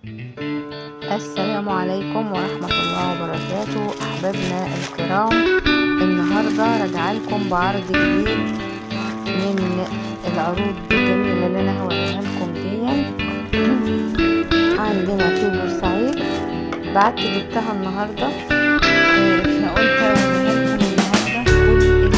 السلام عليكم ورحمة الله وبركاته أحبابنا الكرام. النهاردة راجعة لكم بعرض جديد من العروض الجميلة اللي أنا هوريها لكم دي. عندنا في بورسعيد بعت جبتها النهاردة، فقلت أوريها لكم النهاردة كل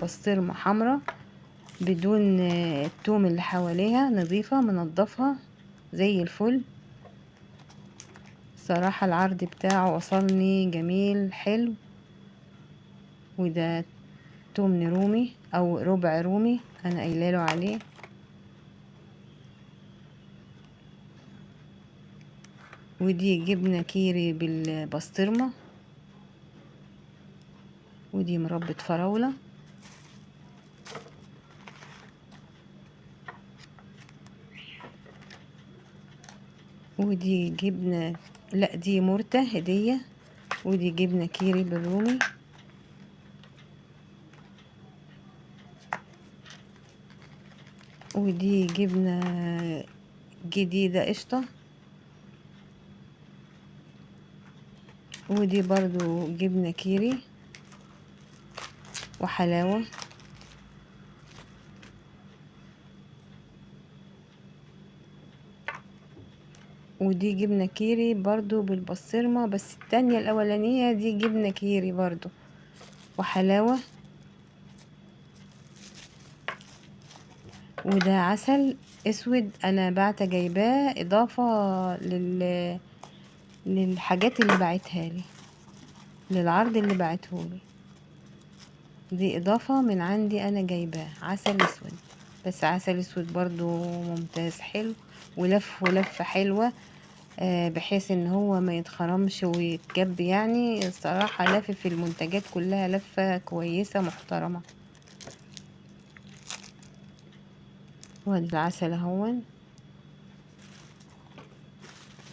بسطرمة حمرا بدون التوم اللي حواليها، نظيفة منضفها زي الفل. صراحة العرض بتاعه وصلني جميل حلو. وده توم رومي او ربع رومي انا قايلاله عليه. ودي جبنة كيري بالبسطرمة، ودي مربى فراولة، ودي جبنة لا دي مرتة هدية، ودي جبنة كيري بالرومي، ودي جبنة جديدة قشطة، ودي برضو جبنة كيري وحلاوة، ودي جبنة كيري برضو بالبسطرمة، بس التانية الاولانية دي جبنة كيري برضو وحلاوة. وده عسل اسود انا بعت جايباه اضافة للحاجات اللي بعتها لي، للعرض اللي بعتهولي. دي اضافة من عندي انا جايباه عسل اسود، بس عسل اسود برضو ممتاز حلو، ولفة حلوة، بحيث ان هو ما يتخرمش ويتجب. يعني الصراحة لافف المنتجات كلها لفة كويسة محترمة. وادي العسل اهون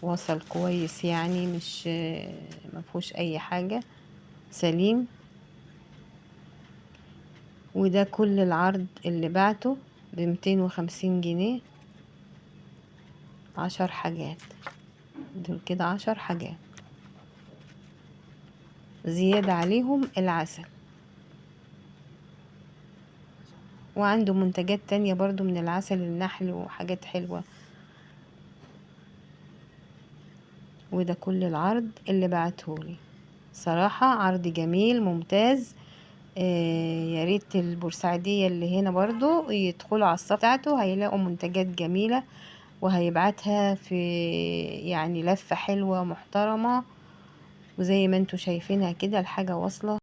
وصل كويس، يعني مش مفهوش اي حاجة، سليم. وده كل العرض اللي بعته ب250 جنيه، 10 حاجات دول كده، 10 حاجات زيادة عليهم العسل. وعنده منتجات تانية برضو من العسل النحل وحاجات حلوة. وده كل العرض اللي بعتهولي. صراحة عرض جميل ممتاز. يا ريت البورسعيدية اللي هنا برضو يدخلوا على الصفحة بتاعته، هيلاقوا منتجات جميلة، وهيبعتها في يعني لفة حلوة محترمة. وزي ما انتوا شايفينها كده الحاجة واصلة.